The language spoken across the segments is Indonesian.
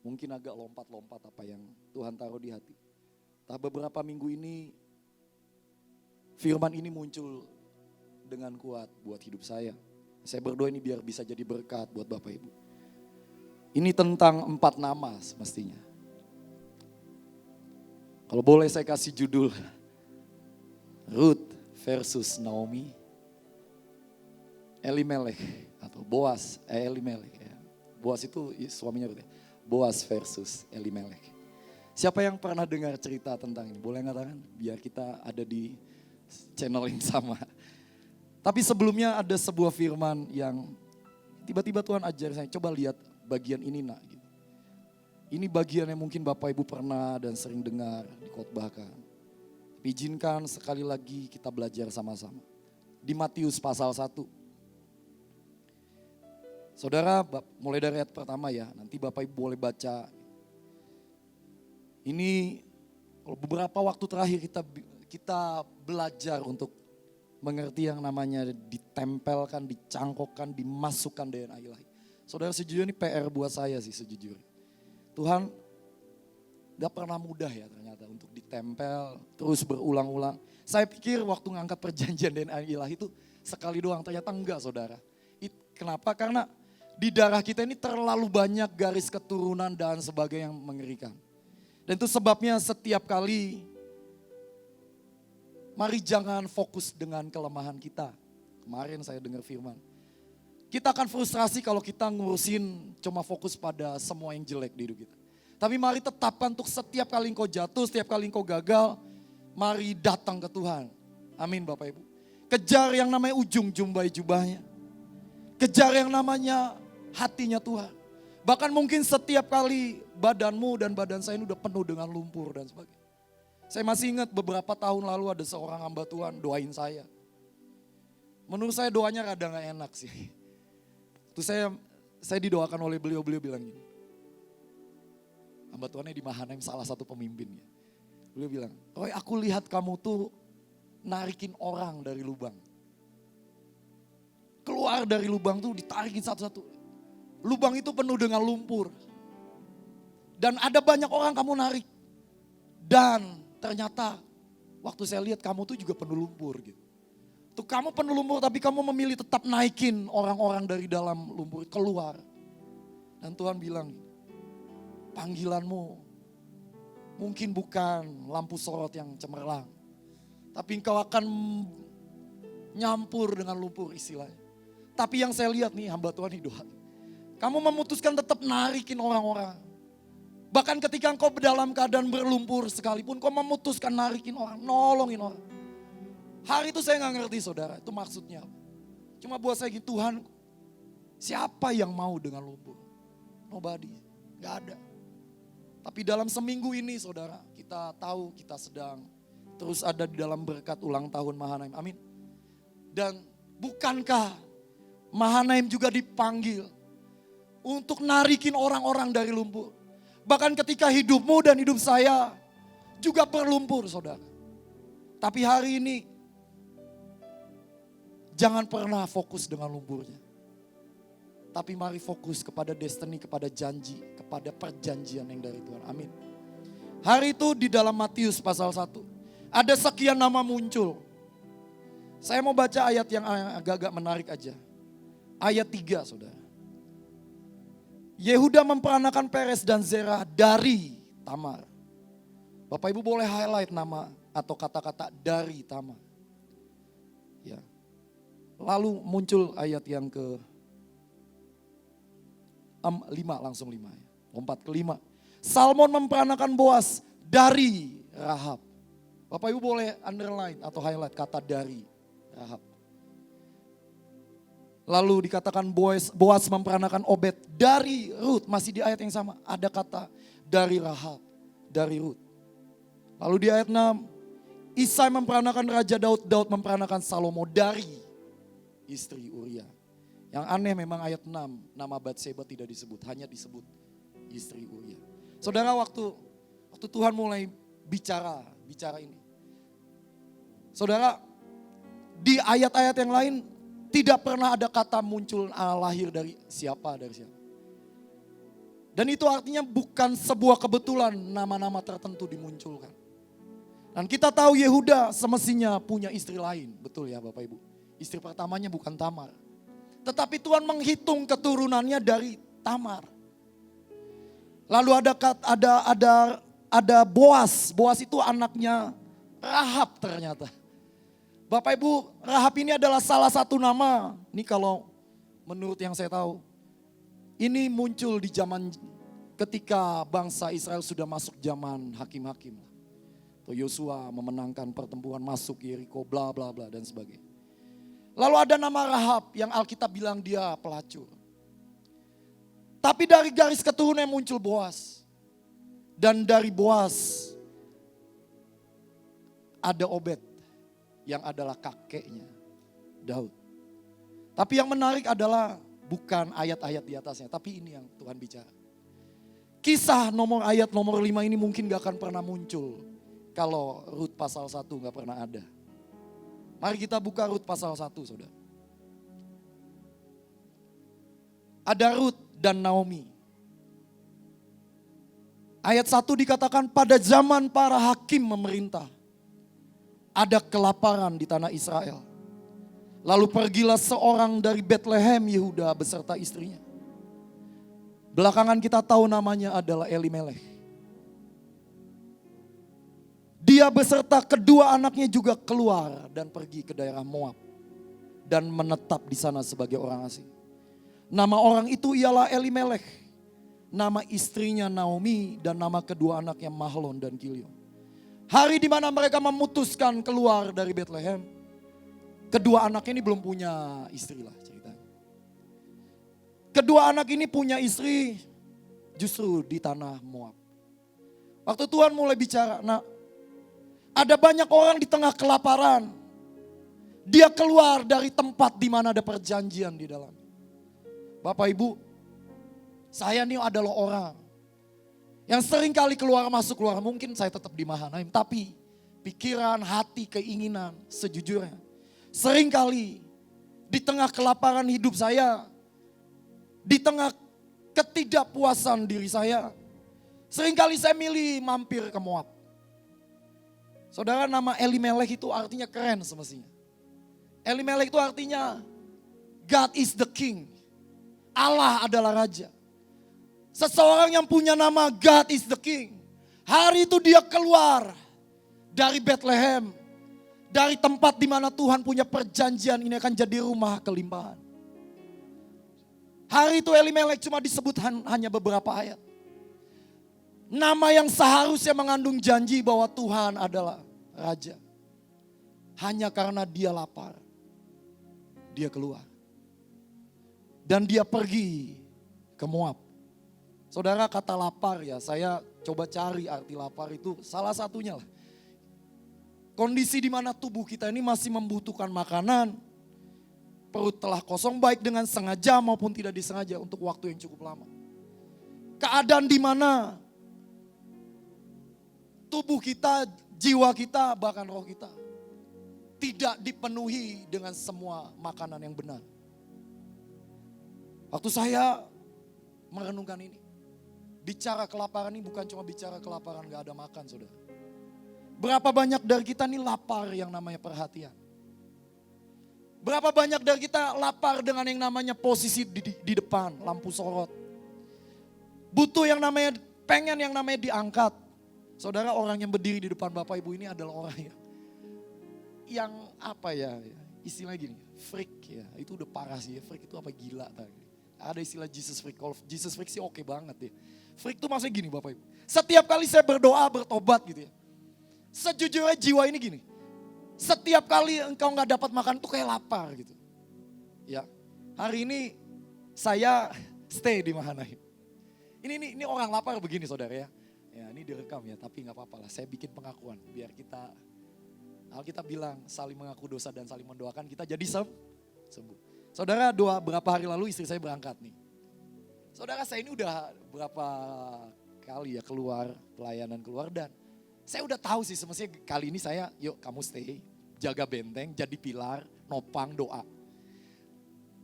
Mungkin agak lompat-lompat apa yang Tuhan taruh di hati. Beberapa minggu ini firman ini muncul dengan kuat buat hidup saya. Saya berdoa ini biar bisa jadi berkat buat Bapak Ibu. Ini tentang 4 nama semestinya. Kalau boleh saya kasih judul, Ruth versus Naomi, Elimelech atau Boaz, Elimelech. Ya. Boaz itu suaminya Ruth ya. Boaz versus Elimelech. Siapa yang pernah dengar cerita tentang ini? Boleh ngatakan biar kita ada di channel yang sama. Tapi sebelumnya ada sebuah firman yang tiba-tiba Tuhan ajar saya, coba lihat bagian ini nak. Gitu. Ini bagian yang mungkin Bapak Ibu pernah dan sering dengar dikhotbahkan. Izinkan sekali lagi kita belajar sama-sama. Di Matius pasal 1. Saudara mulai dari ayat pertama ya, nanti Bapak Ibu boleh baca. Ini beberapa waktu terakhir kita belajar untuk mengerti yang namanya ditempelkan, dicangkokkan, dimasukkan DNA ilahi. Saudara sejujurnya ini PR buat saya sih sejujurnya. Tuhan gak pernah mudah ya ternyata untuk ditempel terus berulang-ulang. Saya pikir waktu ngangkat perjanjian DNA ilahi itu sekali doang, ternyata enggak saudara. Kenapa? Karena di darah kita ini terlalu banyak garis keturunan dan sebagainya yang mengerikan. Dan itu sebabnya setiap kali mari jangan fokus dengan kelemahan kita. Kemarin saya dengar firman. Kita akan frustrasi kalau kita ngurusin cuma fokus pada semua yang jelek di hidup kita. Tapi mari tetapkan untuk setiap kali engkau jatuh, setiap kali engkau gagal, mari datang ke Tuhan. Amin Bapak Ibu. Kejar yang namanya ujung jumbai jubahnya. Kejar yang namanya hatinya Tuhan. Bahkan mungkin setiap kali badanmu dan badan saya ini udah penuh dengan lumpur dan sebagainya. Saya masih ingat beberapa tahun lalu ada seorang hamba Tuhan doain saya. Menurut saya doanya rada gak enak sih. Terus saya didoakan oleh beliau bilang gini. Hamba Tuhannya di Mahanaim salah satu pemimpinnya. Beliau bilang, Roy aku lihat kamu tuh narikin orang dari lubang. Keluar dari lubang tuh ditarikin satu-satu. Lubang itu penuh dengan lumpur. Dan ada banyak orang kamu narik. Dan ternyata waktu saya lihat kamu tuh juga penuh lumpur gitu. Tuh kamu penuh lumpur tapi kamu memilih tetap naikin orang-orang dari dalam lumpur keluar. Dan Tuhan bilang, panggilanmu mungkin bukan lampu sorot yang cemerlang. Tapi engkau akan nyampur dengan lumpur istilahnya. Tapi yang saya lihat nih hamba Tuhan hidup. Kamu memutuskan tetap narikin orang-orang. Bahkan ketika engkau dalam keadaan berlumpur sekalipun, kau memutuskan narikin orang, nolongin orang. Hari itu saya gak ngerti saudara, itu maksudnya apa. Cuma buat saya gitu, Tuhan siapa yang mau dengan lumpur? Nobody, gak ada. Tapi dalam seminggu ini saudara, kita tahu kita sedang terus ada di dalam berkat ulang tahun Mahanaim, amin. Dan bukankah Mahanaim juga dipanggil untuk narikin orang-orang dari lumpur? Bahkan ketika hidupmu dan hidup saya juga berlumpur saudara. Tapi hari ini jangan pernah fokus dengan lumpurnya. Tapi mari fokus kepada destiny, kepada janji, kepada perjanjian yang dari Tuhan. Amin. Hari itu di dalam Matius pasal 1. Ada sekian nama muncul. Saya mau baca ayat yang agak-agak menarik aja. Ayat 3 saudara. Yehuda memperanakan Peres dan Zerah dari Tamar. Bapak Ibu boleh highlight nama atau kata-kata dari Tamar. Ya. Lalu muncul ayat yang ke 5, langsung 5 ya. Lompat ke 5. Salmon memperanakan Boaz dari Rahab. Bapak Ibu boleh underline atau highlight kata dari Rahab. Lalu dikatakan Boaz memperanakan Obed dari Ruth. Masih di ayat yang sama. Ada kata dari Rahab, dari Ruth. Lalu di ayat 6. Isai memperanakan Raja Daud. Daud memperanakan Salomo dari istri Uria. Yang aneh memang ayat 6. Nama Batseba tidak disebut. Hanya disebut istri Uria. Saudara waktu Tuhan mulai bicara ini. Saudara di ayat-ayat yang lain. Tidak pernah ada kata muncul lahir dari siapa. Dan itu artinya bukan sebuah kebetulan nama-nama tertentu dimunculkan. Dan kita tahu Yehuda semestinya punya istri lain. Betul ya Bapak Ibu. Istri pertamanya bukan Tamar. Tetapi Tuhan menghitung keturunannya dari Tamar. Lalu ada Boas. Boas itu anaknya Rahab ternyata. Bapak Ibu, Rahab ini adalah salah satu nama. Ini kalau menurut yang saya tahu. Ini muncul di zaman ketika bangsa Israel sudah masuk zaman hakim-hakim. Yosua memenangkan pertempuran masuk Yeriko, bla bla bla dan sebagainya. Lalu ada nama Rahab yang Alkitab bilang dia pelacur. Tapi dari garis keturunan muncul Boas. Dan dari Boas ada Obed yang adalah kakeknya Daud. Tapi yang menarik adalah bukan ayat-ayat di atasnya, tapi ini yang Tuhan bicara. Kisah ayat nomor 5 ini mungkin gak akan pernah muncul kalau Rut pasal 1 gak pernah ada. Mari kita buka Rut pasal 1 saudara. Ada Rut dan Naomi. Ayat 1 dikatakan pada zaman para hakim memerintah. Ada kelaparan di tanah Israel. Lalu pergilah seorang dari Bethlehem Yehuda beserta istrinya. Belakangan kita tahu namanya adalah Elimelech. Dia beserta kedua anaknya juga keluar dan pergi ke daerah Moab. Dan menetap di sana sebagai orang asing. Nama orang itu ialah Elimelech. Nama istrinya Naomi dan nama kedua anaknya Mahlon dan Kilion. Hari di mana mereka memutuskan keluar dari Bethlehem. Kedua anak ini belum punya istri lah ceritanya. Kedua anak ini punya istri justru di tanah Moab. Waktu Tuhan mulai bicara, nah ada banyak orang di tengah kelaparan. Dia keluar dari tempat di mana ada perjanjian di dalam. Bapak Ibu, saya ini adalah orang yang sering kali keluar masuk keluar. Mungkin saya tetap di Mahanaim, tapi pikiran, hati, keinginan sejujurnya. Seringkali di tengah kelaparan hidup saya, di tengah ketidakpuasan diri saya, seringkali saya milih mampir ke Moab. Saudara, nama Elimelech itu artinya keren semestinya. Elimelech itu artinya God is the king. Allah adalah raja. Seseorang yang punya nama God is the king. Hari itu dia keluar dari Bethlehem. Dari tempat di mana Tuhan punya perjanjian ini akan jadi rumah kelimpahan. Hari itu Elimelech cuma disebut hanya beberapa ayat. Nama yang seharusnya mengandung janji bahwa Tuhan adalah raja. Hanya karena dia lapar, dia keluar. Dan dia pergi ke Moab. Saudara, kata lapar ya, saya coba cari arti lapar itu salah satunya lah. Kondisi di mana tubuh kita ini masih membutuhkan makanan. Perut telah kosong baik dengan sengaja maupun tidak disengaja untuk waktu yang cukup lama. Keadaan di mana tubuh kita, jiwa kita, bahkan roh kita tidak dipenuhi dengan semua makanan yang benar. Waktu saya merenungkan ini, bicara kelaparan ini bukan cuma bicara kelaparan gak ada makan saudara. Berapa banyak dari kita nih lapar yang namanya perhatian. Berapa banyak dari kita lapar dengan yang namanya posisi di depan, lampu sorot. Butuh yang namanya, pengen yang namanya diangkat. Saudara, orang yang berdiri di depan Bapak Ibu ini adalah orang yang apa ya, istilah gini, freak ya. Itu udah parah sih ya, freak itu apa gila tadi. Ada istilah Jesus freak, kalau Jesus freak sih oke banget ya. Freak itu maksudnya gini Bapak Ibu. Setiap kali saya berdoa, bertobat gitu ya. Sejujurnya jiwa ini gini, setiap kali engkau gak dapat makan tuh kayak lapar gitu. Ya, hari ini saya stay di Mahanaim. Ini orang lapar begini saudara ya. Ya ini direkam ya, tapi gak apa-apa lah. Saya bikin pengakuan biar kita, Alkitab bilang saling mengaku dosa dan saling mendoakan kita jadi sembuh. Saudara, berapa hari lalu istri saya berangkat nih. Saudara, saya ini udah berapa kali ya keluar, pelayanan keluar dan saya udah tahu sih semestinya kali ini saya, yuk kamu stay, jaga benteng, jadi pilar, nopang, doa.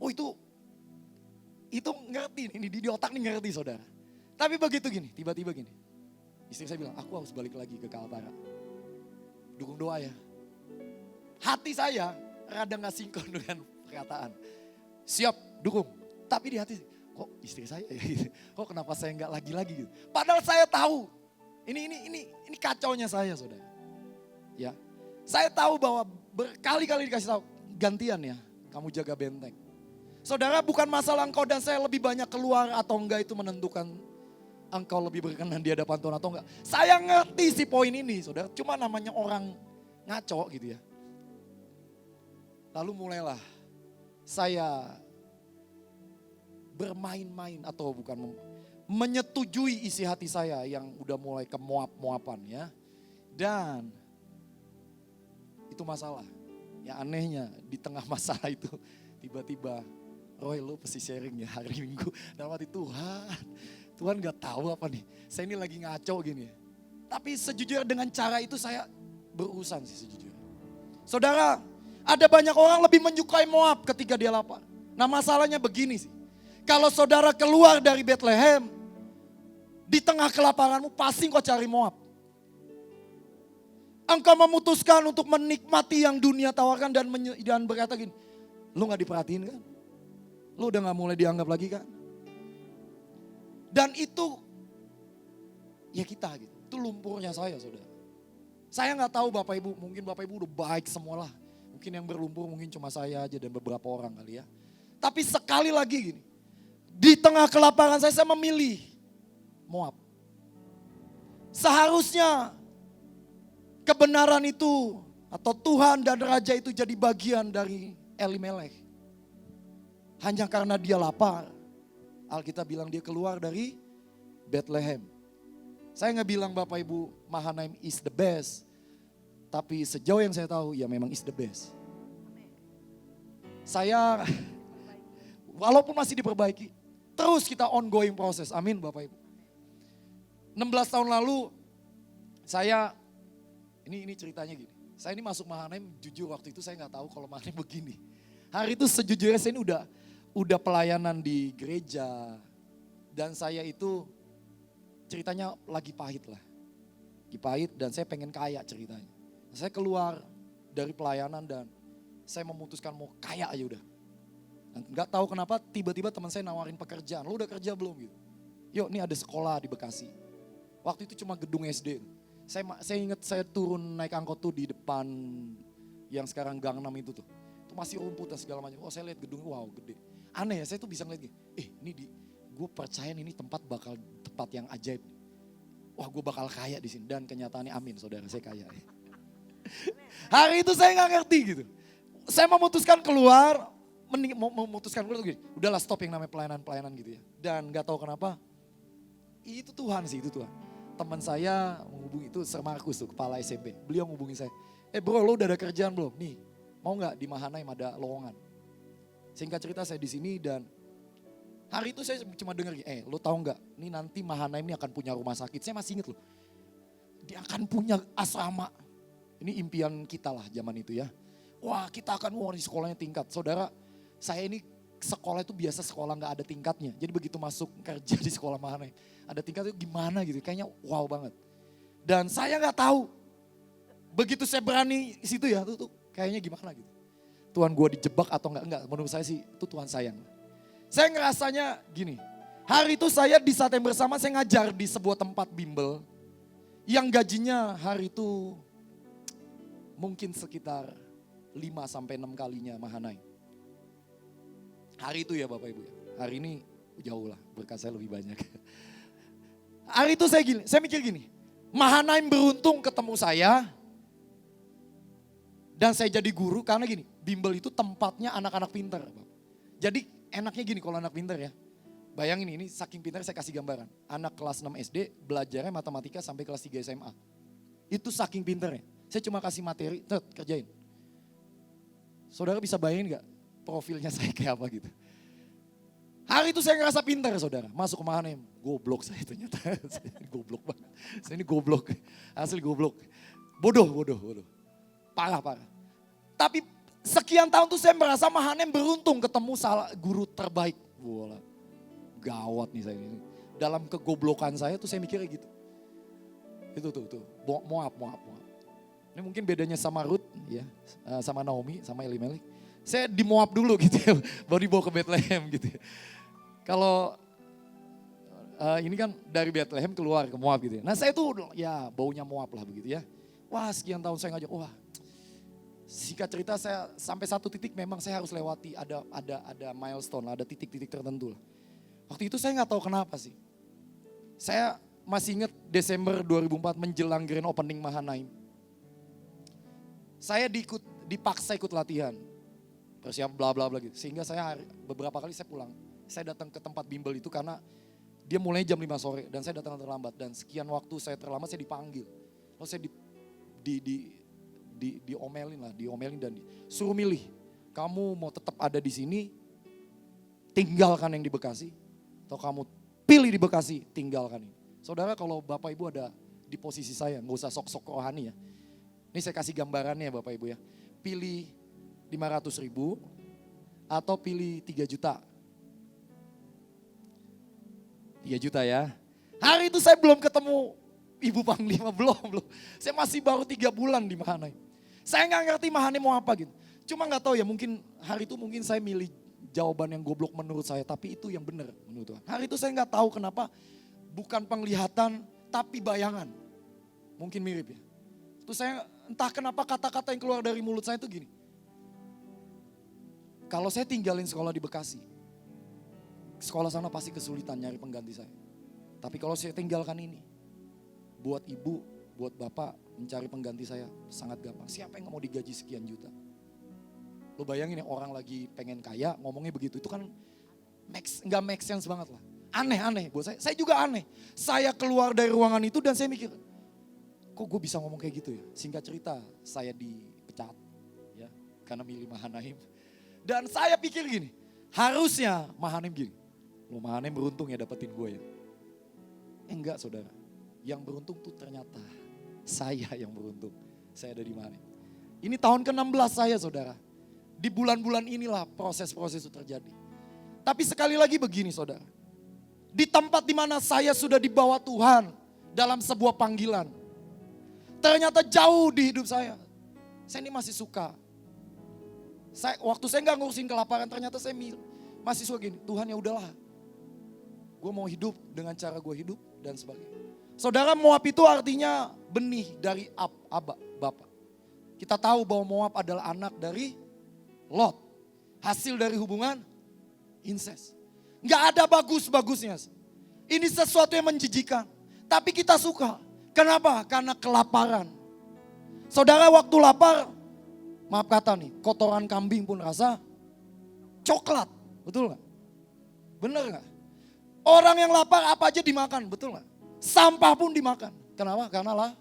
Oh itu ngerti, ini di otak nih ngerti saudara. Tapi begitu gini, tiba-tiba gini. Istri saya bilang, aku harus balik lagi ke Kaltara. Dukung doa ya. Hati saya rada gak sinkron dengan perkataan. Siap, dukung. Tapi di hati, kok istri saya ya gitu. Kok kenapa saya gak lagi-lagi gitu. Padahal saya tahu. Ini kacaunya saya saudara. Ya, saya tahu bahwa berkali-kali dikasih tahu. Gantian ya, kamu jaga benteng. Saudara, bukan masalah engkau dan saya lebih banyak keluar atau enggak itu menentukan engkau lebih berkenan di hadapan Tuhan atau enggak. Saya ngerti si poin ini saudara, cuma namanya orang ngaco gitu ya. Lalu mulailah saya bermain-main atau bukan menyetujui isi hati saya yang udah mulai ke moap-moapan ya. Dan itu masalah. Ya anehnya di tengah masalah itu tiba-tiba Roy lo pasti sharing ya hari Minggu. Dalam hati Tuhan gak tahu apa nih. Saya ini lagi ngaco gini. Tapi sejujurnya dengan cara itu saya berurusan sih sejujurnya. Saudara, ada banyak orang lebih menyukai Moab ketika dia lapar. Nah masalahnya begini sih. Kalau saudara keluar dari Bethlehem, di tengah kelaparanmu pasti kau cari Moab. Engkau memutuskan untuk menikmati yang dunia tawarkan dan berkata gini, lu gak diperhatiin kan? Lu udah gak mulai dianggap lagi kan? Dan itu, ya kita gitu. Itu lumpurnya saya saudara. Saya gak tahu Bapak Ibu, mungkin Bapak Ibu udah baik semualah. Mungkin yang berlumpur mungkin cuma saya aja dan beberapa orang kali ya. Tapi sekali lagi gini, di tengah kelaparan saya memilih Moab. Seharusnya kebenaran itu atau Tuhan dan Raja itu jadi bagian dari Elimelech. Hanya karena dia lapar, Alkitab bilang dia keluar dari Bethlehem. Saya nggak bilang Bapak Ibu Mahanaim is the best. Tapi sejauh yang saya tahu ya memang is the best. Saya walaupun masih diperbaiki, terus kita ongoing proses. Amin Bapak Ibu. 16 tahun lalu saya, ini ceritanya gini. Saya ini masuk Mahanaim jujur waktu itu saya nggak tahu kalau Mahanaim begini. Hari itu sejujurnya saya ini udah pelayanan di gereja. Dan saya itu ceritanya lagi pahit lah. Lagi pahit dan saya pengen kaya ceritanya. Saya keluar dari pelayanan dan saya memutuskan mau kaya aja udah. Nggak tahu kenapa tiba-tiba teman saya nawarin pekerjaan. Lu udah kerja belum gitu? Yuk nih ada sekolah di Bekasi. Waktu itu cuma gedung SD. Saya ingat saya turun naik angkot tuh di depan yang sekarang Gang 6 itu tuh. Itu masih rumput dan segala macam. Oh saya lihat gedungnya wow gede. Aneh ya saya tuh bisa ngeliat gini. Gue percaya ini tempat bakal tempat yang ajaib. Wah gue bakal kaya di sini. Dan kenyataannya amin saudara saya kaya. Hari itu saya gak ngerti gitu. Saya memutuskan keluar. Memutuskan keluar tuh gini. Udahlah stop yang namanya pelayanan-pelayanan gitu ya. Dan gak tahu kenapa. Itu Tuhan sih itu Tuhan. Teman saya menghubungi itu Sir Markus tuh kepala SMP. Beliau menghubungi saya. Bro lo udah ada kerjaan belum? Nih mau gak di Mahanaim ada lowongan. Singkat cerita saya di sini dan hari itu saya cuma denger lo tahu nggak? Nih nanti Mahanaim ini akan punya rumah sakit. Saya masih inget loh. Dia akan punya asrama. Ini impian kita lah zaman itu ya. Wah kita akan di sekolahnya tingkat. Saudara saya ini sekolah itu biasa sekolah nggak ada tingkatnya. Jadi begitu masuk kerja di sekolah Mahanaim. Ada tingkat itu gimana gitu. Kayaknya wow banget. Dan saya nggak tahu. Begitu saya berani situ ya tuh kayaknya gimana gitu. Tuhan gue dijebak atau enggak, menurut saya sih itu Tuhan sayang. Saya ngerasanya gini, hari itu saya di saat yang bersama saya ngajar di sebuah tempat bimbel yang gajinya hari itu mungkin sekitar 5-6 kalinya Mahanaim. Hari itu ya Bapak Ibu ya, hari ini jauh lah berkat saya lebih banyak. Hari itu saya mikir gini, Mahanaim beruntung ketemu saya. Dan saya jadi guru karena gini, bimbel itu tempatnya anak-anak pintar. Jadi enaknya gini kalau anak pintar ya. Bayangin ini saking pintar saya kasih gambaran. Anak kelas 6 SD belajarnya matematika sampai kelas 3 SMA. Itu saking pintarnya. Saya cuma kasih materi, kerjain. Saudara bisa bayangin gak profilnya saya kayak apa gitu. Hari itu saya ngerasa pintar saudara. Masuk ke Mahanaim, goblok saya ternyata. Goblok banget. Saya ini goblok, asli goblok. Bodoh. Parah. Tapi sekian tahun tuh saya merasa Mahanaim beruntung ketemu guru terbaik. Wah, gawat nih saya ini. dalam kegoblokan saya tuh saya mikirnya gitu. Itu tuh. Moab. Ini mungkin bedanya sama Ruth ya, sama Naomi, sama Elimelek. Saya di Moab dulu gitu ya, baru dibawa ke Bethlehem gitu ya. Kalau ini kan dari Bethlehem keluar ke Moab gitu ya. Nah saya tuh ya baunya Moab lah begitu ya. Wah sekian tahun saya ngajak, singkat cerita saya sampai satu titik memang saya harus lewati, ada milestone, ada titik-titik tertentu lah. Waktu itu saya nggak tahu kenapa sih. Saya masih ingat Desember 2004 menjelang grand opening Mahanaim. Saya dipaksa ikut latihan. Persiap bla bla bla gitu. Sehingga beberapa kali saya pulang. Saya datang ke tempat bimbel itu karena dia mulai jam 5 sore dan saya datang terlambat. Dan sekian waktu saya terlambat saya dipanggil. Lalu saya diomelin dan disuruh milih. Kamu mau tetap ada di sini, tinggalkan yang di Bekasi. Atau kamu pilih di Bekasi, tinggalkan ini. Saudara kalau Bapak Ibu ada di posisi saya, gak usah sok-sok rohani ya. Ini saya kasih gambarannya Bapak Ibu ya. Pilih 500.000 atau pilih 3 juta. 3 juta ya. Hari itu saya belum ketemu Ibu Panglima, belum. Saya masih baru 3 bulan di Mahanaim. Saya gak ngerti Mahanaim mau apa gitu. Cuma gak tahu ya mungkin hari itu mungkin saya milih jawaban yang goblok menurut saya, tapi itu yang benar menurut Tuhan. Hari itu saya nggak tahu kenapa, bukan penglihatan, tapi bayangan. Mungkin mirip ya. Itu saya entah kenapa kata-kata yang keluar dari mulut saya itu gini. Kalau saya tinggalin sekolah di Bekasi, sekolah sana pasti kesulitan nyari pengganti saya. Tapi kalau saya tinggalkan ini, buat ibu, buat bapak mencari pengganti saya sangat gampang. Siapa yang nggak mau digaji sekian juta? Lo bayangin ya orang lagi pengen kaya ngomongnya begitu. Itu kan nggak make sense banget lah. Aneh buat saya. Saya juga aneh. Saya keluar dari ruangan itu dan saya mikir, kok gue bisa ngomong kayak gitu ya? Singkat cerita saya dipecat ya karena milih Mahanaim. Dan saya pikir gini, harusnya Mahanaim gini. Lo Mahanaim beruntung ya dapetin gue ya. Enggak saudara. Yang beruntung tuh ternyata saya yang beruntung. Saya ada di Mahanaim. Ini tahun ke-16 saya saudara. Di bulan-bulan inilah proses-proses itu terjadi. Tapi sekali lagi begini saudara. Di tempat di mana saya sudah dibawa Tuhan dalam sebuah panggilan. Ternyata jauh di hidup saya. Saya ini masih suka. Waktu saya gak ngurusin kelaparan, ternyata saya masih suka gini. Tuhan ya udahlah. Gue mau hidup dengan cara gue hidup dan sebagainya. Saudara, Moab itu artinya benih dari Bapak. Kita tahu bahwa Moab adalah anak dari Lot. Hasil dari hubungan incest. Gak ada bagus-bagusnya. Ini sesuatu yang menjijikan. Tapi kita suka. Kenapa? Karena kelaparan. Saudara waktu lapar, maaf kata nih, kotoran kambing pun rasa coklat. Betul gak? Bener gak? Orang yang lapar apa aja dimakan, betul gak? Sampah pun dimakan. Kenapa? Karena lapar.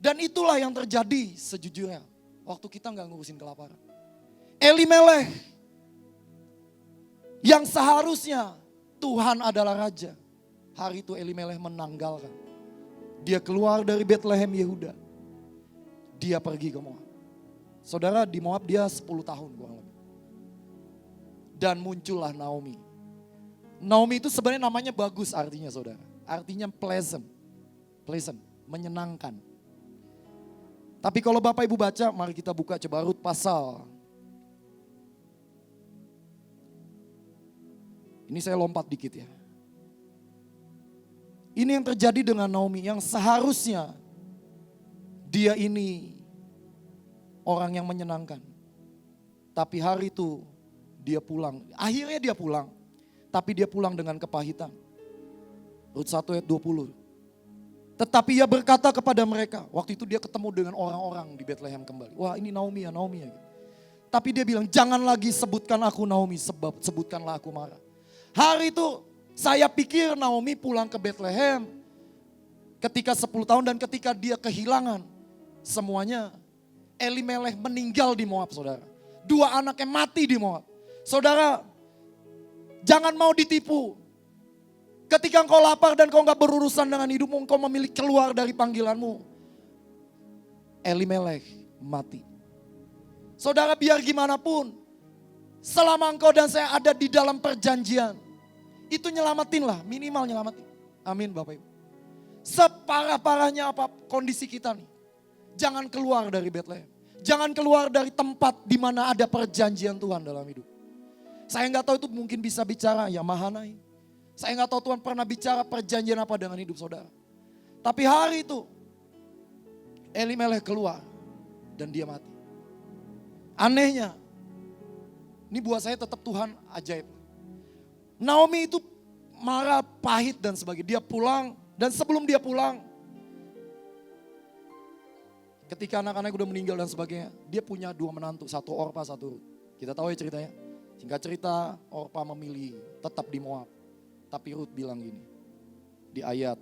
Dan itulah yang terjadi sejujurnya. Waktu kita gak ngurusin kelaparan. Elimelek. Yang seharusnya Tuhan adalah raja. Hari itu Elimelek menanggalkan. Dia keluar dari Bethlehem Yehuda. Dia pergi ke Moab. Saudara di Moab dia 10 tahun kurang lebih. Dan muncullah Naomi. Naomi itu sebenarnya namanya bagus artinya saudara. Artinya pleasant. Pleasant, menyenangkan. Tapi kalau Bapak Ibu baca, mari kita buka coba Rut pasal. Ini saya lompat dikit ya. Ini yang terjadi dengan Naomi yang seharusnya dia ini orang yang menyenangkan. Tapi hari itu dia pulang. Akhirnya dia pulang. Tapi dia pulang dengan kepahitan. Rut 1 ayat 20. Tetapi ia berkata kepada mereka. Waktu itu dia ketemu dengan orang-orang di Bethlehem kembali. Wah ini Naomi ya, Naomi ya. Tapi dia bilang jangan lagi sebutkan aku Naomi sebab sebutkanlah aku Mara. Hari itu saya pikir Naomi pulang ke Bethlehem ketika 10 tahun dan ketika dia kehilangan semuanya. Elimelek meninggal di Moab saudara. 2 anaknya mati di Moab. Saudara jangan mau ditipu. Ketika engkau lapar dan kau gak berurusan dengan hidupmu, engkau memilih keluar dari panggilanmu. Elimelek mati. Saudara biar gimana pun, selama engkau dan saya ada di dalam perjanjian, Itu nyelamatin lah, minimal nyelamatin. Amin Bapak Ibu. Separah-parahnya apa kondisi kita nih. Jangan keluar dari Bethlehem. Jangan keluar dari tempat di mana ada perjanjian Tuhan dalam hidup. Saya nggak tahu itu mungkin bisa bicara ya Mahanaim. Saya nggak tahu Tuhan pernah bicara perjanjian apa dengan hidup saudara. Tapi hari itu Elimelech keluar dan dia mati. Anehnya, ini buat saya tetap Tuhan ajaib. Naomi itu marah, pahit dan sebagainya. Dia pulang dan sebelum dia pulang, ketika anak-anak udah meninggal dan sebagainya, dia punya 2 menantu, satu Orpa, satu Rut. Kita tahu ya ceritanya. Singkat cerita, Orpa memilih tetap di Moab. Tapi Rut bilang gini, di ayat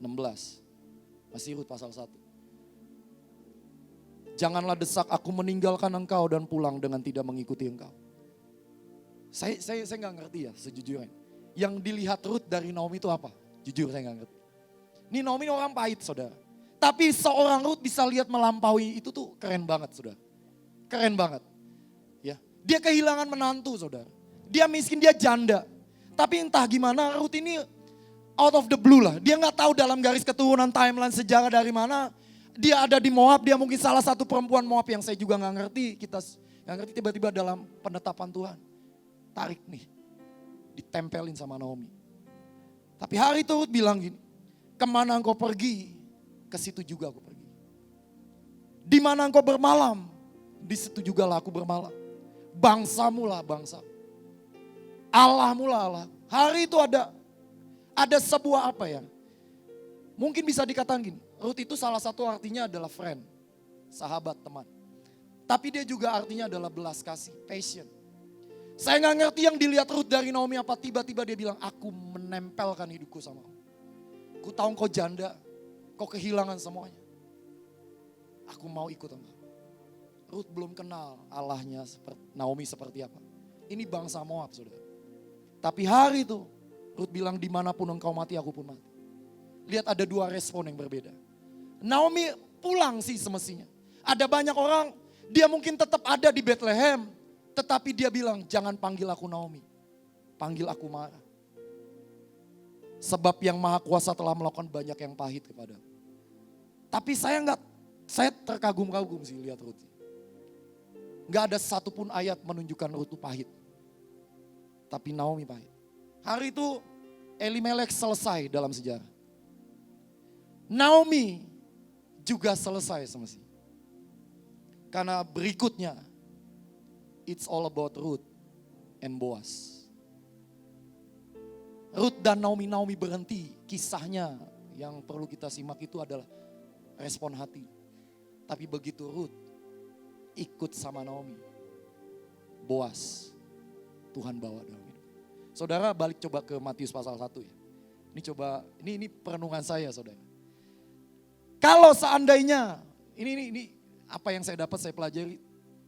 16, masih Rut pasal 1. Janganlah desak aku meninggalkan engkau dan pulang dengan tidak mengikuti engkau. Saya nggak ngerti ya sejujurnya. Yang dilihat Rut dari Naomi itu apa? Jujur saya nggak ngerti. Ini Naomi orang pahit saudara. Tapi seorang Rut bisa lihat melampaui itu tuh keren banget saudara. Keren banget. Ya, dia kehilangan menantu saudara. Dia miskin, dia janda. Tapi entah gimana Rut ini out of the blue lah. Dia nggak tahu dalam garis keturunan timeline sejarah dari mana. Dia ada di Moab, dia mungkin salah satu perempuan Moab yang saya juga nggak ngerti. Kita nggak ngerti tiba-tiba dalam penetapan Tuhan. Tarik nih, ditempelin sama Naomi. Tapi hari itu Rut bilang gini, kemana engkau pergi, ke situ juga aku pergi. Di mana engkau bermalam, di situ juga lah aku bermalam. Bangsamu lah bangsa. Allahmu lah Allah. Hari itu ada sebuah apa ya, mungkin bisa dikatakan gini, Rut itu salah satu artinya adalah friend, sahabat, teman. Tapi dia juga artinya adalah belas kasih, passion. Saya gak ngerti yang dilihat Rut dari Naomi apa, tiba-tiba dia bilang, aku menempelkan hidupku sama kamu. Ku tahu kau janda, kau kehilangan semuanya. Aku mau ikut engkau. Rut belum kenal Allahnya Naomi seperti apa. Ini bangsa Moab saudara. Tapi hari itu Rut bilang dimanapun engkau mati aku pun mati. Lihat ada 2 respon yang berbeda. Naomi pulang sih semestinya. Ada banyak orang dia mungkin tetap ada di Bethlehem. Tetapi dia bilang jangan panggil aku Naomi. Panggil aku Mara. Sebab yang Maha Kuasa telah melakukan banyak yang pahit kepada. Tapi saya terkagum-kagum sih lihat Rut. Gak ada satupun ayat menunjukkan Rut itu pahit. Tapi Naomi pahit. Hari itu Elimelech selesai dalam sejarah. Naomi juga selesai semestinya. Karena berikutnya, it's all about Ruth and Boaz. Ruth dan Naomi berhenti. Kisahnya yang perlu kita simak itu adalah respon hati. Tapi begitu Ruth ikut sama Naomi, Boaz, Tuhan bawa dalam hidup. Saudara balik coba ke Matius pasal 1 ya. Ini perenungan saya saudara. Kalau seandainya, ini apa yang saya dapat saya pelajari,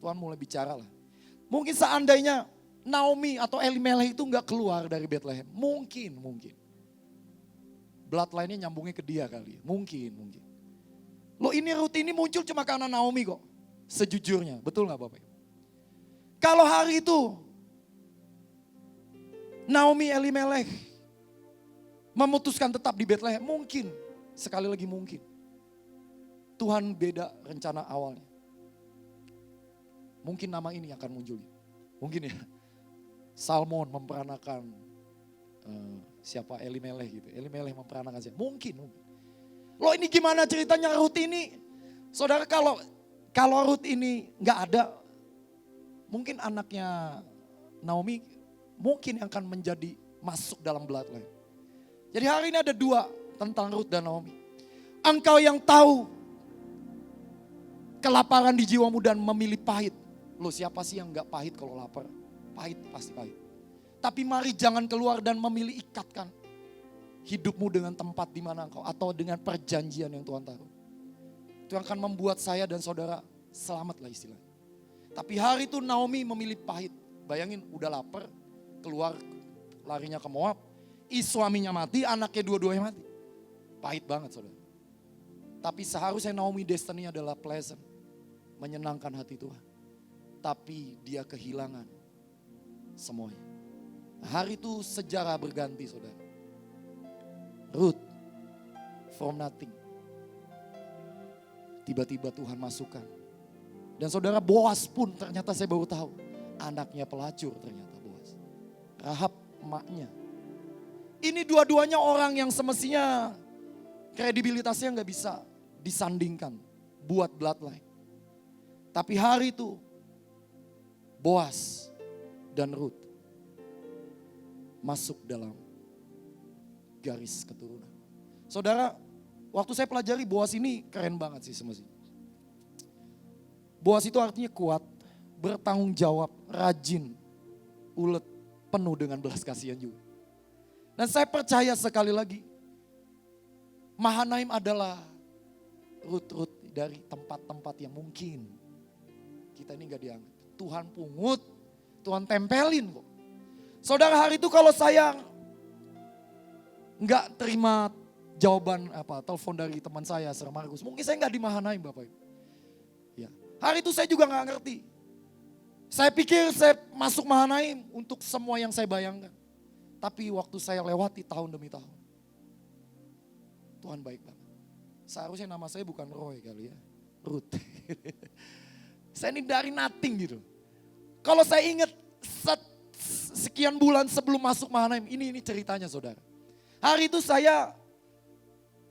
Tuhan mulai bicara lah. Mungkin seandainya Naomi atau Elimelech itu gak keluar dari Bethlehem. Mungkin. Bloodline-nya nyambungnya ke dia kali. Mungkin. Loh ini Ruth ini muncul cuma karena Naomi kok. Sejujurnya, betul gak Bapak? Kalau hari itu Naomi Elimelech memutuskan tetap di Bethlehem. Mungkin, sekali lagi mungkin. Tuhan beda rencana awalnya. Mungkin nama ini akan muncul. Mungkin ya. Salmon memperanakan siapa Elimelech gitu. Elimelech memperanakan siapa. Mungkin. Loh ini gimana ceritanya Ruth ini? Saudara kalau Ruth ini gak ada. Mungkin anaknya Naomi mungkin yang akan menjadi masuk dalam bloodline. Jadi hari ini ada 2 tentang Ruth dan Naomi. Engkau yang tahu kelaparan di jiwamu dan memilih pahit. Loh siapa sih yang gak pahit kalau lapar? Pahit, pasti pahit. Tapi mari jangan keluar dan memilih ikatkan hidupmu dengan tempat di mana engkau. Atau dengan perjanjian yang Tuhan taruh. Itu akan membuat saya dan saudara selamat lah istilahnya. Tapi hari itu Naomi memilih pahit. Bayangin udah lapar, keluar larinya ke Moab. Suaminya mati, anaknya dua-duanya mati. Pahit banget saudara. Tapi seharusnya Naomi destiny adalah pleasant. Menyenangkan hati Tuhan. Tapi dia kehilangan semuanya. Hari itu sejarah berganti saudara. Ruth, from nothing. Tiba-tiba Tuhan masukkan. Dan saudara, Boas pun ternyata saya baru tahu. Anaknya pelacur ternyata Boas. Rahab emaknya. Ini dua-duanya orang yang semestinya kredibilitasnya gak bisa disandingkan buat bloodline. Tapi hari itu Boas dan Ruth masuk dalam garis keturunan. Saudara, waktu saya pelajari Boas ini keren banget sih semestinya. Boas itu artinya kuat, bertanggung jawab, rajin, ulet, penuh dengan belas kasihan juga. Dan saya percaya sekali lagi, Mahanaim adalah Ruth dari tempat-tempat yang mungkin kita ini gak dianggap. Tuhan pungut, Tuhan tempelin kok. Saudara, hari itu kalau saya nggak terima jawaban telepon dari teman saya, Sir Markus, mungkin saya nggak di Mahanaim Bapak Ibu. Ya, hari itu saya juga nggak ngerti. Saya pikir saya masuk Mahanaim untuk semua yang saya bayangkan. Tapi waktu saya lewati tahun demi tahun, Tuhan baik banget. Seharusnya nama saya bukan Roy kali ya, Ruth. Saya ini dari nothing gitu. Kalau saya ingat sekian bulan sebelum masuk Mahanaim, ini ceritanya saudara. Hari itu saya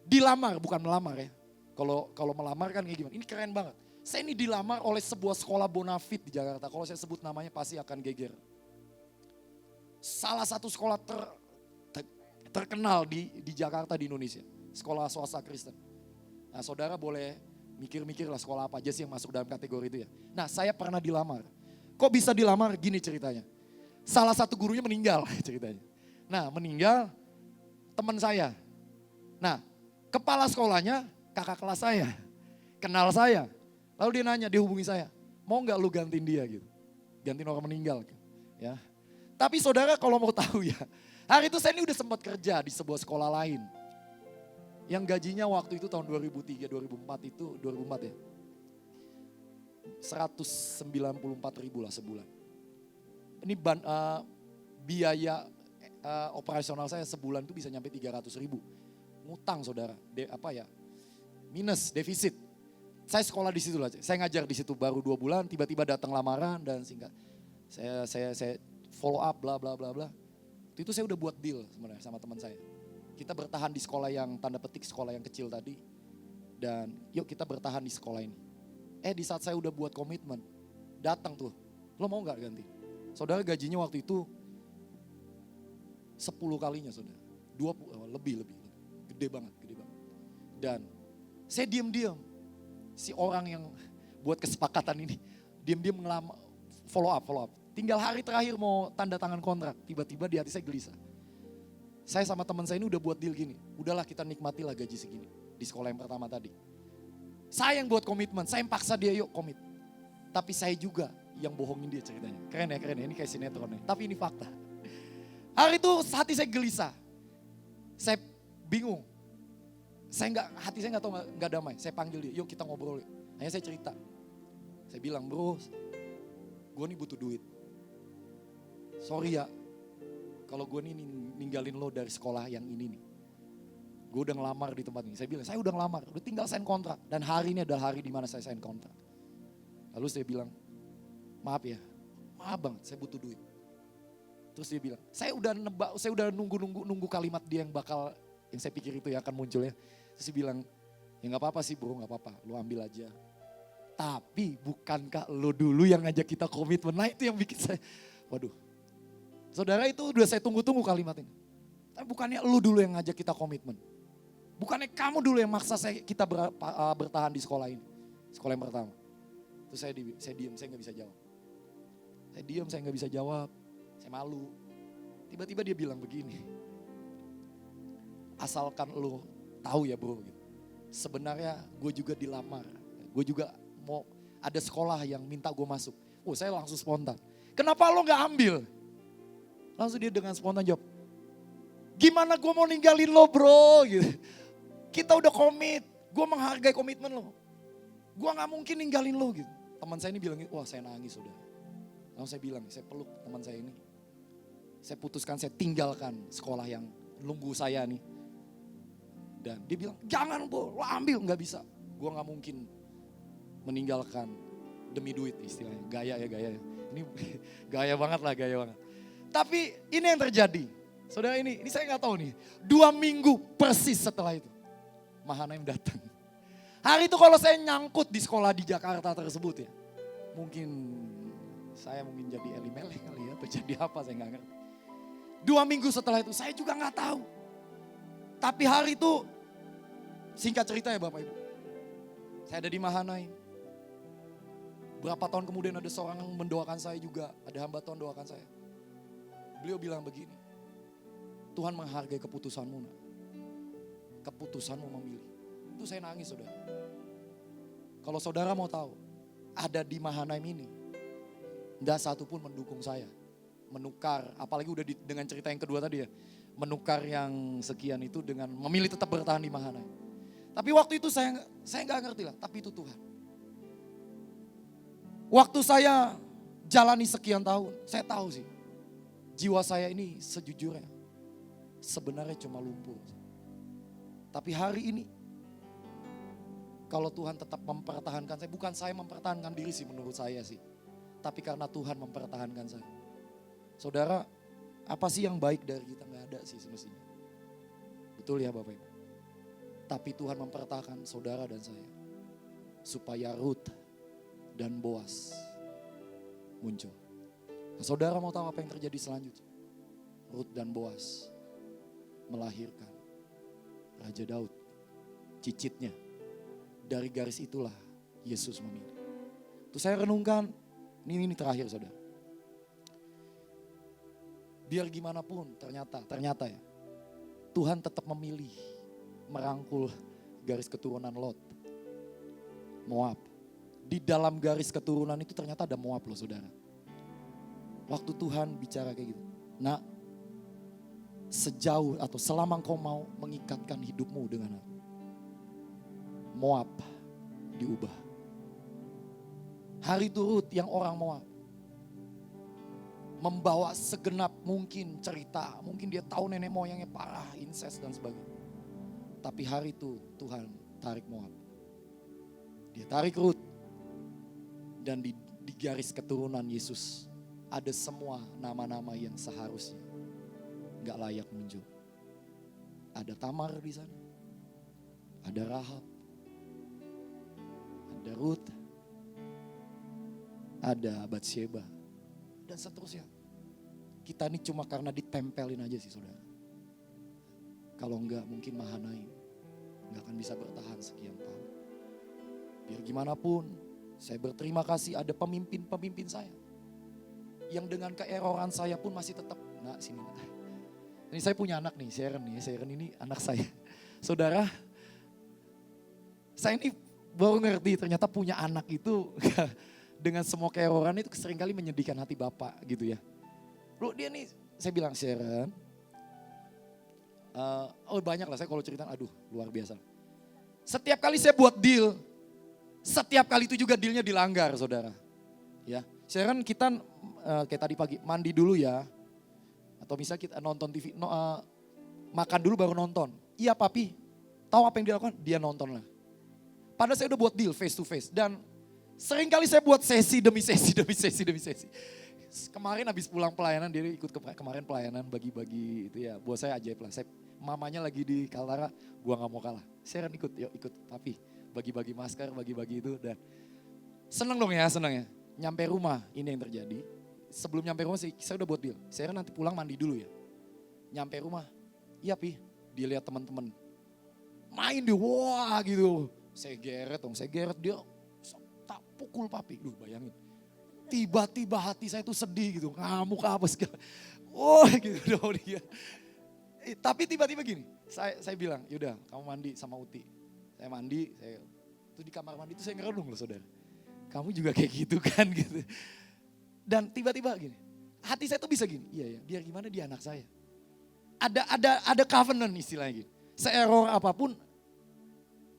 dilamar, bukan melamar ya. Kalau melamar kan kayak gimana, ini keren banget. Saya ini dilamar oleh sebuah sekolah bonafit di Jakarta. Kalau saya sebut namanya pasti akan geger. Salah satu sekolah terkenal di Jakarta di Indonesia. Sekolah swasta Kristen. Nah saudara boleh mikir-mikir lah sekolah apa aja sih yang masuk dalam kategori itu ya. Nah saya pernah dilamar. Kok bisa dilamar? Gini ceritanya. Salah satu gurunya meninggal ceritanya. Nah meninggal teman saya. Nah kepala sekolahnya kakak kelas saya. Kenal saya. Lalu dia nanya, dia hubungi saya. Mau gak lu gantiin dia gitu. Gantiin orang meninggal. Ya. Tapi saudara kalau mau tahu ya. Hari itu saya ini udah sempat kerja di sebuah sekolah lain. Yang gajinya waktu itu tahun 2003, 2004 itu, 2004 ya. 194 ribu lah sebulan. Ini biaya operasional saya sebulan itu bisa nyampe 300 ribu. Ngutang saudara, minus, defisit. Saya sekolah di situ lah, saya ngajar di situ baru 2 bulan, tiba-tiba datang lamaran dan singkat. Saya follow up bla bla bla bla. Itu saya udah buat deal sebenarnya sama teman saya. Kita bertahan di sekolah yang tanda petik sekolah yang kecil tadi. Dan yuk kita bertahan di sekolah ini. Di saat saya udah buat komitmen, datang tuh, lo mau gak ganti? Saudara gajinya waktu itu 10 kalinya saudara. 20, lebih. Gede banget. Dan saya diam-diam. Si orang yang buat kesepakatan ini, diam-diam follow up. Tinggal hari terakhir mau tanda tangan kontrak, tiba-tiba di hati saya gelisah. Saya sama teman saya ini udah buat deal gini, udahlah kita nikmatilah gaji segini di sekolah yang pertama tadi. Saya yang buat komitmen, saya yang paksa dia yuk komit. Tapi saya juga yang bohongin dia ceritanya. Keren ya, ini kayak sinetron ya. Tapi ini fakta. Hari itu hati saya gelisah. Saya bingung. Hati saya nggak damai. Saya panggil dia, yuk kita ngobrol. Hanya saya cerita. Saya bilang, bro, gue nih butuh duit. Sorry ya, kalau gue nih ninggalin lo dari sekolah yang ini nih. Gue udah ngelamar di tempat ini. Saya bilang, saya udah ngelamar, udah tinggal sign kontrak. Dan hari ini adalah hari di mana saya sign kontrak. Lalu saya bilang, maaf banget, saya butuh duit. Terus dia bilang, saya udah nunggu kalimat dia yang saya pikir itu yang akan muncul ya. Terus dia bilang, ya gak apa-apa sih bro, gak apa-apa, lo ambil aja. Tapi bukankah lo dulu yang ngajak kita komitmen? Nah itu yang bikin saya, waduh. Saudara itu udah saya tunggu-tunggu kalimat ini. Tapi bukannya lo dulu yang ngajak kita komitmen. Bukannya kamu dulu yang maksa kita bertahan di sekolah ini. Sekolah yang pertama. Terus saya diam, saya gak bisa jawab. Saya gak bisa jawab. Saya malu. Tiba-tiba dia bilang begini. Asalkan lo tahu ya bro. Gitu. Sebenarnya gue juga dilamar. Gue juga mau ada sekolah yang minta gue masuk. Saya langsung spontan. Kenapa lo gak ambil? Langsung dia dengan spontan jawab. Gimana gue mau ninggalin lo bro? Gitu. Kita udah komit. Gue menghargai komitmen lo. Gue gak mungkin ninggalin lo gitu. Teman saya ini bilang, wah saya nangis udah. Lalu saya bilang, saya peluk teman saya ini. Saya putuskan saya tinggalkan sekolah yang nunggu saya nih. Dan dia bilang, jangan Bu, lo ambil, gak bisa. Gue gak mungkin meninggalkan demi duit istilahnya. Gaya ya. Ini gaya banget lah, gaya banget. Tapi ini yang terjadi. Saudara ini saya gak tahu nih. 2 minggu persis setelah itu. Mahanaim datang. Hari itu kalau saya nyangkut di sekolah di Jakarta tersebut ya. Saya mungkin jadi Elimelek kali ya. Atau jadi apa saya gak ngerti. 2 minggu setelah itu saya juga gak tahu. Tapi hari itu singkat cerita ya Bapak Ibu. Saya ada di Mahanaim. Berapa tahun kemudian ada seorang yang mendoakan saya juga. Ada hamba Tuhan doakan saya. Beliau bilang begini. Tuhan menghargai keputusanmu nak. Keputusanmu memilih. Itu saya nangis saudara. Kalau saudara mau tahu. Ada di Mahanaim ini. Tidak satu pun mendukung saya. Menukar. Apalagi udah dengan cerita yang kedua tadi ya. Menukar yang sekian itu dengan memilih tetap bertahan di Mahanaim. Tapi waktu itu saya gak ngerti lah. Tapi itu Tuhan. Waktu saya jalani sekian tahun, saya tahu sih. Jiwa saya ini sejujurnya sebenarnya cuma lumpur. Tapi hari ini, kalau Tuhan tetap mempertahankan saya, bukan saya mempertahankan diri sih menurut saya sih. Tapi karena Tuhan mempertahankan saya. Saudara, apa sih yang baik dari kita? Gak ada sih semestinya. Betul ya Bapak Ibu. Tapi Tuhan mempertahankan saudara dan saya. Supaya Ruth dan Boas muncul. Nah, saudara mau tahu apa yang terjadi selanjutnya? Ruth dan Boas melahirkan Raja Daud, cicitnya. Dari garis itulah Yesus memilih. Itu saya renungkan, ini terakhir saudara. Biar gimana pun ternyata ya, Tuhan tetap memilih merangkul garis keturunan Lot, Moab. Di dalam garis keturunan itu ternyata ada Moab loh saudara. Waktu Tuhan bicara kayak gitu. Nah, sejauh atau selama engkau mau mengikatkan hidupmu dengan aku, Moab diubah. Hari itu Ruth yang orang Moab. Membawa segenap mungkin cerita. Mungkin dia tahu nenek moyangnya parah, incest dan sebagainya. Tapi hari itu Tuhan tarik Moab. Dia tarik Ruth. Dan di garis keturunan Yesus ada semua nama-nama yang seharusnya gak layak muncul. Ada Tamar di sana, ada Rahab, ada Ruth, ada Batsheba, dan seterusnya. Kita ini cuma karena ditempelin aja sih saudara. Kalau enggak mungkin Mahanaim gak akan bisa bertahan sekian tahun. Biar gimana pun, saya berterima kasih ada pemimpin-pemimpin saya. Yang dengan keeroran saya pun masih tetap, nah sini. Ini saya punya anak nih, Sharon ini anak saya. Saudara, saya ini baru ngerti ternyata punya anak itu dengan semua keeroran itu seringkali menyedihkan hati Bapak gitu ya. Loh dia nih, saya bilang Sharon, banyak lah saya kalau cerita, aduh luar biasa. Setiap kali saya buat deal, setiap kali itu juga dealnya dilanggar saudara. Ya, Sharon kita kayak tadi pagi mandi dulu ya. Atau misalnya kita nonton TV, makan dulu baru nonton. Iya papi, tahu apa yang dia lakukan? Dia nonton lah. Padahal saya udah buat deal face to face. Dan sering kali saya buat sesi demi sesi. Kemarin habis pulang pelayanan, dia ikut kemarin pelayanan bagi-bagi itu ya. Buat saya ajaib lah. Mamanya lagi di Kaltara, gua gak mau kalah. Sharon ikut, yuk ikut papi. Bagi-bagi masker, bagi-bagi itu. Dan seneng dong ya, seneng ya. Nyampe rumah, ini yang terjadi. Sebelum nyampe rumah saya udah buat deal. Saya nanti pulang mandi dulu ya. Nyampe rumah, iya pi, dilihat teman-teman. Main di wah gitu. Saya geret dia tak pukul papi. Duh bayangin. Tiba-tiba hati saya tuh sedih gitu. Ngamuk apa segala. Oh gitu dong dia. Tapi tiba-tiba gini, saya bilang, yaudah kamu mandi sama Uti. Saya mandi, itu di kamar mandi itu saya ngerenung loh saudara. Kamu juga kayak gitu kan gitu. Dan tiba-tiba gini, hati saya tuh bisa gini, iya ya biar gimana dia anak saya. Ada covenant istilahnya gitu. Se-error apapun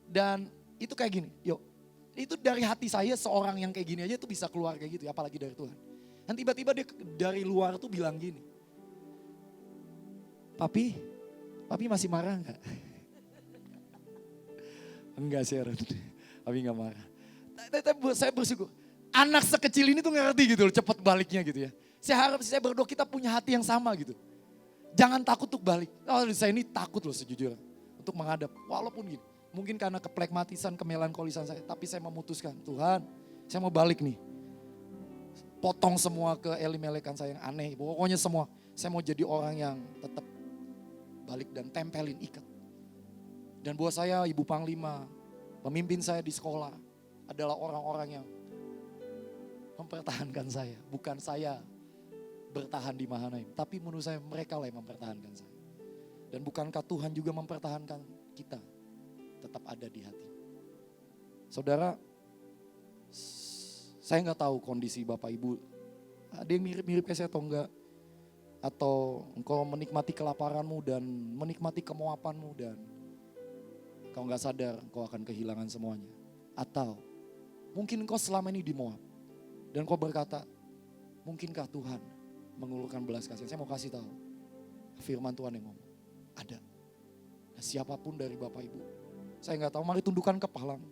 dan itu kayak gini, yuk. Itu dari hati saya seorang yang kayak gini aja tuh bisa keluar kayak gitu ya, apalagi dari Tuhan. Dan tiba-tiba dia dari luar tuh bilang gini, Papi masih marah enggak? Enggak sih Aaron, papi enggak marah. Tapi saya bersyukur, anak sekecil ini tuh ngerti gitu loh, cepat baliknya gitu ya. Saya berdoa kita punya hati yang sama gitu. Jangan takut untuk balik. Oh, saya ini takut loh sejujurnya untuk menghadap. Walaupun gitu, mungkin karena keplekmatisan, kemelankolisan saya. Tapi saya memutuskan, Tuhan saya mau balik nih. Potong semua keelimelekan saya yang aneh. Pokoknya semua. Saya mau jadi orang yang tetap balik dan tempelin, ikat. Dan buat saya Ibu Panglima, pemimpin saya di sekolah adalah orang-orang yang mempertahankan saya. Bukan saya bertahan di Mahanaim. Tapi menurut saya mereka lah yang mempertahankan saya. Dan bukankah Tuhan juga mempertahankan kita tetap ada di hati. Saudara, saya nggak tahu kondisi Bapak Ibu. Ada yang mirip-mirip kayak saya atau enggak. Atau engkau menikmati kelaparanmu dan menikmati kemuapanmu dan kau nggak sadar engkau akan kehilangan semuanya. Atau mungkin engkau selama ini di Moab. Dan kau berkata, mungkinkah Tuhan mengulurkan belas kasihan? Saya mau kasih tahu, firman Tuhan yang ngomong, ada. Nah, siapapun dari Bapak Ibu, saya nggak tahu, mari tundukkan kepalamu.